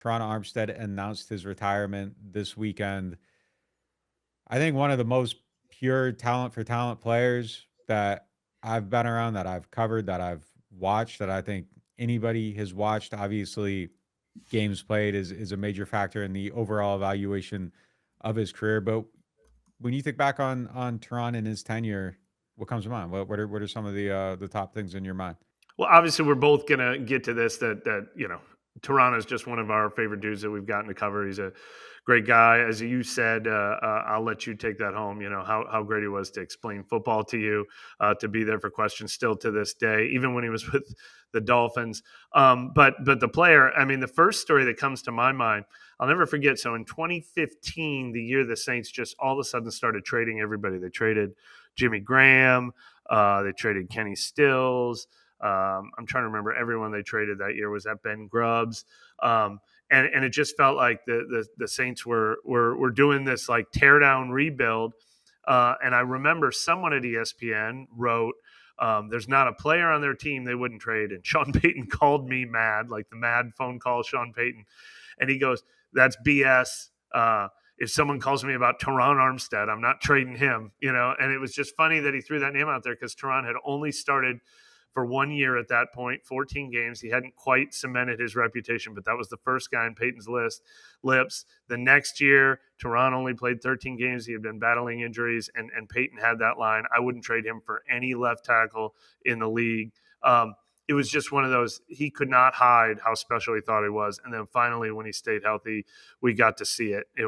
Toronto Armstead announced his retirement this weekend. I think one of the most pure talent for talent players that I've been around, that I've covered, that I've watched, that I think anybody has watched. Obviously, games played is a major factor in the overall evaluation of his career. But when you think back on Terron and his tenure, what comes to mind? What are some of the top things in your mind? Well, obviously, we're both gonna get to this. That Toronto's just one of our favorite dudes that we've gotten to cover. He's a great guy, as you said. I'll let you take that home. You know how great he was to explain football to you, to be there for questions. Still to this day, even when he was with the Dolphins. But the player, I mean, the first story that comes to my mind, I'll never forget. So in 2015, the year the Saints just all of a sudden started trading everybody. They traded Jimmy Graham. They traded Kenny Stills. I'm trying to remember everyone they traded that year. Was that Ben Grubbs? And it just felt like the Saints were doing this like tear down rebuild. And I remember someone at ESPN wrote, "There's not a player on their team they wouldn't trade." And Sean Payton called me mad, like the mad phone call, Sean Payton, and he goes, "That's BS." If someone calls me about Terron Armstead, I'm not trading him, you know. And it was just funny that he threw that name out there because Terron had only started for 1 year at that point, 14 games. He hadn't quite cemented his reputation, but that was the first guy on Peyton's lips. The next year, Terron only played 13 games. He had been battling injuries, and Peyton had that line, "I wouldn't trade him for any left tackle in the league." It was just one of those, he could not hide how special he thought he was. And then finally, when he stayed healthy, we got to see it. It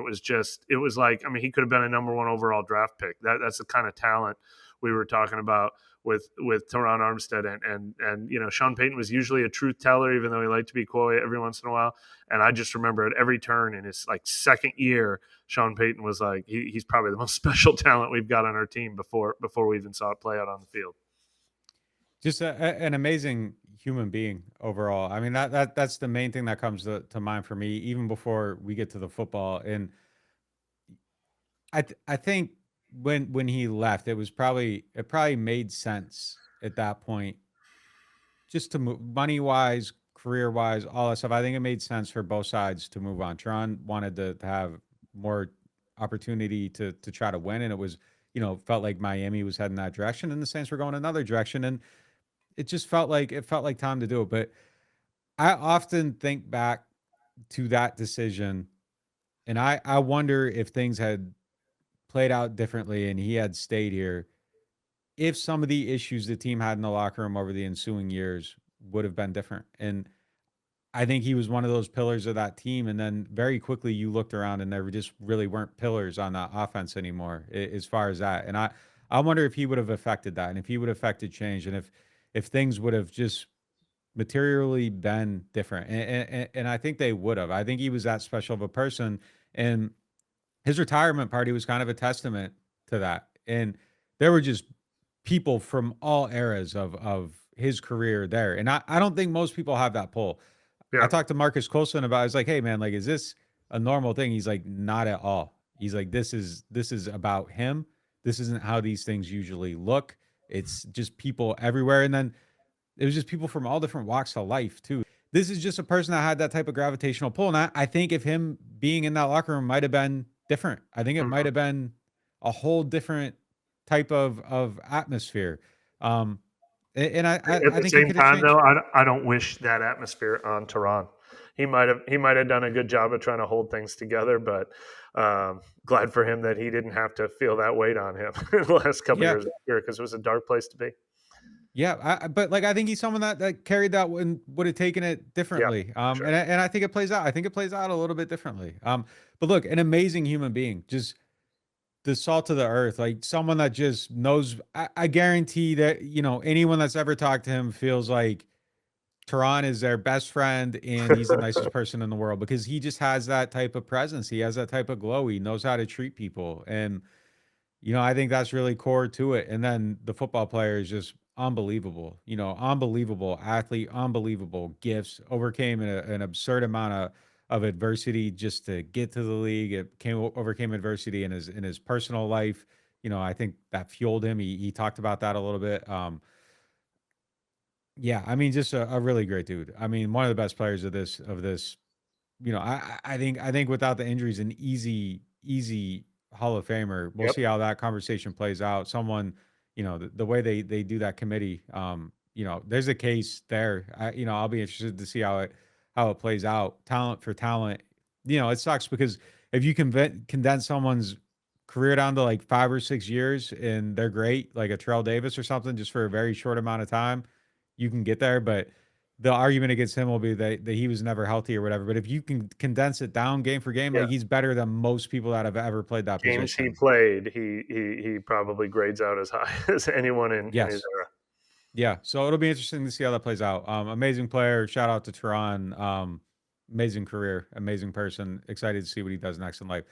was like, I mean, he could have been a number one overall draft pick. That's the kind of talent we were talking about with Terron Armstead, and you know, Sean Payton was usually a truth teller, even though he liked to be coy every once in a while. And I just remember at every turn in his like second year, Sean Payton was like, he's probably the most special talent we've got on our team before we even saw it play out on the field. Just an amazing human being overall. I mean, that's the main thing that comes to mind for me, even before we get to the football. And I think when he left, it probably made sense at that point, just to move money wise, career wise, all that stuff. I think it made sense for both sides to move on. Tron wanted to have more opportunity to try to win, and it was, felt like Miami was heading that direction, and the Saints were going another direction, and it felt like time to do it. But I often think back to that decision, and I wonder if things had played out differently and he had stayed here, if some of the issues the team had in the locker room over the ensuing years would have been different. And I think he was one of those pillars of that team. And then very quickly you looked around and there just really weren't pillars on that offense anymore, as far as that. And I wonder if he would have affected that, and if he would have affected change, and if things would have just materially been different. And I think they would have. I think he was that special of a person. And his retirement party was kind of a testament to that. And there were just people from all eras of his career there. And I don't think most people have that pull. I Yeah. talked to Marcus Colson about it. I was like, hey man, like, is this a normal thing? He's like, not at all. He's like, this is about him. This isn't how these things usually look. It's just people everywhere. And then it was just people from all different walks of life too. This is just a person that had that type of gravitational pull. And I think if him being in that locker room might have been different. I think it might Mhm. have been a whole different type of atmosphere. Um, and At I the think it same could have time, though, changed. I don't wish that atmosphere on Tehran. He might have done a good job of trying to hold things together, but glad for him that he didn't have to feel that weight on him in the last couple of Yeah. years here, because it was a dark place to be. Yeah, but like I think he's someone that carried that and would have taken it Yeah, differently. for And sure. I think it plays out. I think it plays out a little bit differently. But look, an amazing human being, just the salt of the earth, like someone that just knows. I guarantee that anyone that's ever talked to him feels like Tehran is their best friend and he's the nicest person in the world, because he just has that type of presence. He has that type of glow. He knows how to treat people. And, I think that's really core to it. And then the football player is just unbelievable, unbelievable athlete, unbelievable gifts, overcame an absurd amount of adversity just to get to the league. Overcame adversity in his personal life. I think that fueled him. He talked about that a little bit. Yeah, I mean, just a really great dude. I mean, one of the best players of this I think without the injuries, an easy Hall of Famer. We'll Yep. see how that conversation plays out. Someone, the way they do that committee, there's a case there. I'll be interested to see how it plays out. Talent for talent. It sucks because if you condense someone's career down to like 5 or 6 years and they're great, like a Terrell Davis or something, just for a very short amount of time, you can get there. But the argument against him will be that he was never healthy or whatever. But if you can condense it down game for game, Yeah. like he's better than most people that have ever played that Games he position. played, he probably grades out as high as anyone in his Yes. era. Yeah. So it'll be interesting to see how that plays out. Amazing player. Shout out to Terron. Amazing career. Amazing person. Excited to see what he does next in life.